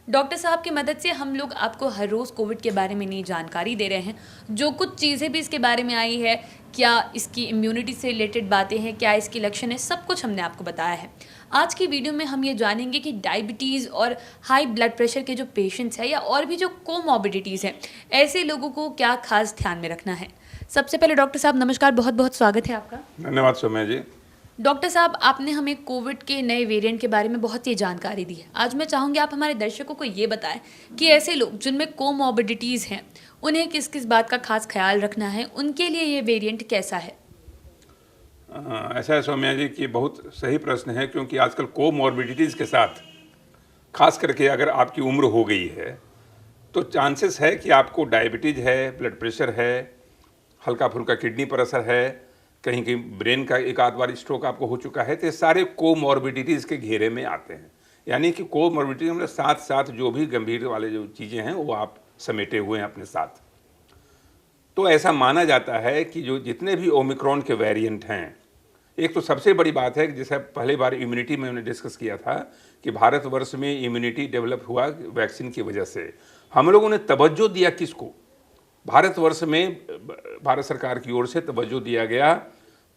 Doctor साहब की मदद से हम लोग आपको हर रोज़ कोविड के बारे में नई जानकारी दे रहे हैं। जो कुछ चीज़ें भी इसके बारे में आई है, क्या इसकी इम्यूनिटी से रिलेटेड बातें हैं, क्या इसके लक्षण हैं, सब कुछ हमने आपको बताया है। आज की वीडियो में हम ये जानेंगे कि डायबिटीज़ और हाई ब्लड प्रेशर के जो पेशेंट्स हैं या और भी जो कोमॉर्बिडिटीज़ हैं, ऐसे लोगों को क्या खास ध्यान में रखना है। सबसे पहले डॉक्टर साहब नमस्कार, बहुत बहुत स्वागत है आपका। धन्यवाद सौम्या जी। डॉक्टर साहब, आपने हमें कोविड के नए वेरिएंट के बारे में बहुत ही जानकारी दी है। आज मैं चाहूँगी आप हमारे दर्शकों को ये बताएं कि ऐसे लोग जिनमें कोमॉर्बिडिटीज़ हैं, उन्हें किस किस बात का खास ख्याल रखना है, उनके लिए ये वेरिएंट कैसा है। ऐसा है सौम्या जी कि बहुत सही प्रश्न है, क्योंकि आजकल कोमॉर्बिडिटीज़ के साथ खास करके अगर आपकी उम्र हो गई है तो चांसेस है कि आपको डायबिटीज़ है, ब्लड प्रेशर है, हल्का फुल्का किडनी पर असर है, कहीं कहीं ब्रेन का एक आध बार स्ट्रोक आपको हो चुका है, तो ये सारे कोमॉर्बिडिटीज़ के घेरे में आते हैं। यानी कि कोमॉर्बिडिटी मतलब साथ साथ जो भी गंभीर वाले जो चीज़ें हैं वो आप समेटे हुए हैं अपने साथ। तो ऐसा माना जाता है कि जो जितने भी ओमिक्रॉन के वेरिएंट हैं, एक तो सबसे बड़ी बात है कि जैसे पहली बार इम्यूनिटी में हमने डिस्कस किया था कि भारतवर्ष में इम्यूनिटी डेवलप हुआ वैक्सीन की वजह से। हम लोगों ने तवज्जो दिया किसको? भारतवर्ष में भारत सरकार की ओर से तवज्जो दिया गया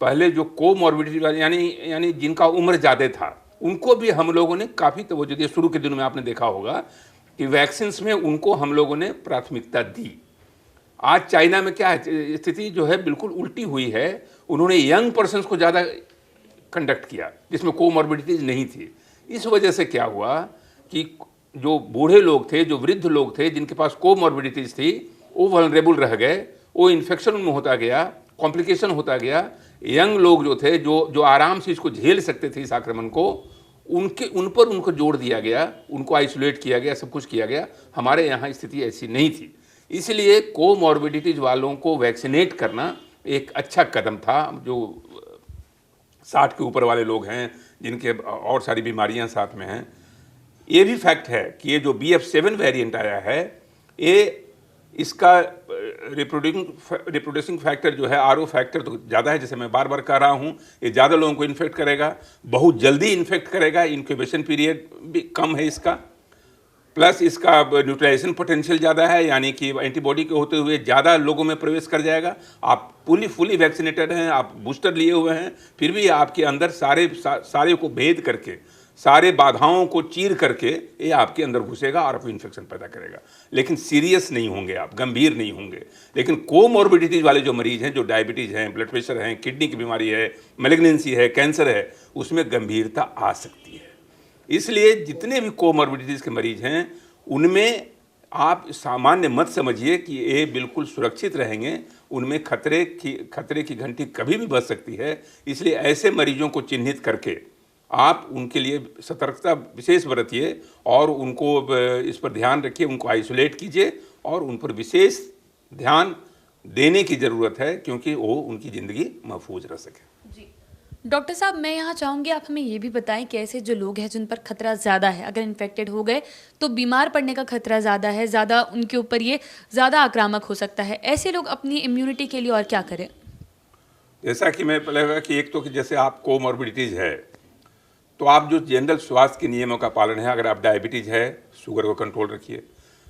पहले जो कोमॉर्बिडिटी वाले यानी जिनका उम्र ज़्यादा था, उनको भी हम लोगों ने काफ़ी तवज्जो दिया। शुरू के दिनों में आपने देखा होगा कि वैक्सीन्स में उनको हम लोगों ने प्राथमिकता दी। आज चाइना में क्या है, स्थिति जो है बिल्कुल उल्टी हुई है। उन्होंने यंग पर्सन्स को ज़्यादा कंडक्ट किया जिसमें कोमॉर्बिडिटीज नहीं थी। इस वजह से क्या हुआ कि जो बूढ़े लोग थे, जो वृद्ध लोग थे, जिनके पास कोमॉर्बिडिटीज थी, वो वल्नरेबल रह गए, वो इन्फेक्शन उनमें होता गया, कॉम्प्लिकेशन होता गया। यंग लोग जो थे, जो आराम से इसको झेल सकते थे इस आक्रमण को, उन पर उनको जोड़ दिया गया, उनको आइसोलेट किया गया, सब कुछ किया गया। हमारे यहाँ स्थिति ऐसी नहीं थी, इसलिए कोमॉर्बिडिटीज वालों को वैक्सीनेट करना एक अच्छा कदम था। जो 60 के ऊपर वाले लोग हैं, जिनके और सारी बीमारियां साथ में हैं, ये भी फैक्ट है कि ये जो BF7 वेरिएंट आया है, ये इसका रिप्रोड्यूसिंग फैक्टर जो है, RO फैक्टर तो ज़्यादा है। जैसे मैं बार बार कह रहा हूँ, ये ज़्यादा लोगों को इन्फेक्ट करेगा, बहुत जल्दी इन्फेक्ट करेगा, इंक्यूबेशन पीरियड भी कम है इसका, प्लस इसका न्यूट्रलाइजेशन पोटेंशियल ज़्यादा है, यानी कि एंटीबॉडी के होते हुए ज़्यादा लोगों में प्रवेश कर जाएगा। आप फुली वैक्सीनेटेड हैं, आप बूस्टर लिए हुए हैं, फिर भी आपके अंदर सारे को भेद करके, सारे बाधाओं को चीर करके ये आपके अंदर घुसेगा और आपको इन्फेक्शन पैदा करेगा। लेकिन सीरियस नहीं होंगे आप, गंभीर नहीं होंगे। लेकिन कोमॉर्बिडिटीज वाले जो मरीज हैं, जो डायबिटीज़ हैं, ब्लड प्रेशर हैं, किडनी की बीमारी है, मैलिग्नेंसी है, कैंसर है, उसमें गंभीरता आ सकती है। इसलिए जितने भी कोमॉर्बिडिटीज़ के मरीज हैं, उनमें आप सामान्य मत समझिए कि ये बिल्कुल सुरक्षित रहेंगे। उनमें खतरे की घंटी कभी भी बज सकती है। इसलिए ऐसे मरीजों को चिन्हित करके आप उनके लिए सतर्कता विशेष बरतिए और उनको इस पर ध्यान रखिए, उनको आइसोलेट कीजिए और उन पर विशेष ध्यान देने की ज़रूरत है, क्योंकि वो उनकी ज़िंदगी महफूज रह सके। जी डॉक्टर साहब, मैं यहाँ चाहूँगी आप हमें ये भी बताएं कि ऐसे जो लोग हैं जिन पर खतरा ज़्यादा है, अगर इन्फेक्टेड हो गए तो बीमार पड़ने का खतरा ज़्यादा है, ज़्यादा उनके ऊपर ये ज़्यादा आक्रामक हो सकता है, ऐसे लोग अपनी इम्यूनिटी के लिए और क्या करें। जैसा कि मैं पहले कहा कि एक तो कि जैसे आप कोमॉर्बिडिटीज़ है, तो आप जो जनरल स्वास्थ्य के नियमों का पालन है, अगर आप डायबिटीज़ है, शुगर को कंट्रोल रखिए,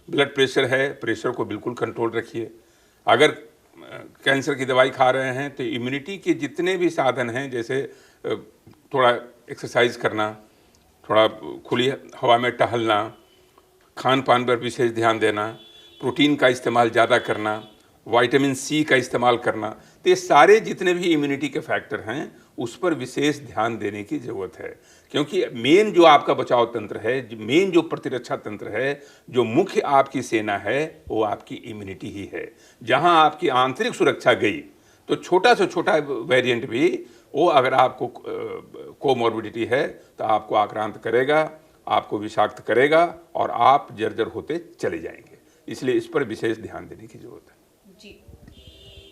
ब्लड प्रेशर है, प्रेशर को बिल्कुल कंट्रोल रखिए। अगर कैंसर की दवाई खा रहे हैं तो इम्यूनिटी के जितने भी साधन हैं, जैसे थोड़ा एक्सरसाइज करना, थोड़ा खुली हवा में टहलना, खान पान पर विशेष ध्यान देना, प्रोटीन का इस्तेमाल ज़्यादा करना, विटामिन C का इस्तेमाल करना, तो ये सारे जितने भी इम्यूनिटी के फैक्टर हैं उस पर विशेष ध्यान देने की ज़रूरत है। क्योंकि मेन जो आपका बचाव तंत्र है, मेन जो प्रतिरक्षा तंत्र है, जो मुख्य आपकी सेना है, वो आपकी इम्यूनिटी ही है। जहाँ आपकी आंतरिक सुरक्षा गई तो छोटा से छोटा वेरिएंट भी वो अगर आपको कोमॉर्बिडिटी है तो आपको आक्रांत करेगा, आपको विषाक्त करेगा और आप जर्जर होते चले जाएंगे। इसलिए इस पर विशेष ध्यान देने की ज़रूरत है। जी,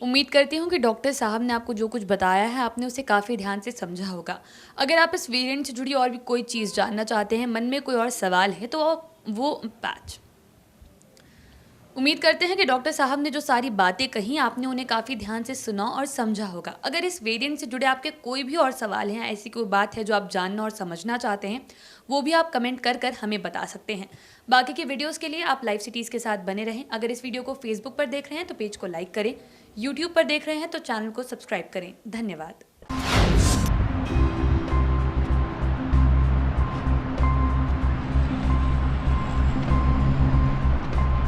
उम्मीद करती हूँ कि डॉक्टर साहब ने आपको जो कुछ बताया है आपने उसे काफ़ी ध्यान से समझा होगा। अगर आप इस वेरिएंट से जुड़ी और भी कोई चीज़ जानना चाहते हैं, मन में कोई और सवाल है, तो आप वो पैच उम्मीद करते हैं कि डॉक्टर साहब ने जो सारी बातें कही आपने उन्हें काफ़ी ध्यान से सुना और समझा होगा। अगर इस वेरिएंट से जुड़े आपके कोई भी और सवाल हैं, ऐसी कोई बात है जो आप जानना और समझना चाहते हैं, वो भी आप कमेंट कर कर हमें बता सकते हैं। बाकी के वीडियोस के लिए आप लाइव सिटीज़ के साथ बने रहें। अगर इस वीडियो को फेसबुक पर देख रहे हैं तो पेज को लाइक करें, यूट्यूब पर देख रहे हैं तो चैनल को सब्सक्राइब करें। धन्यवाद।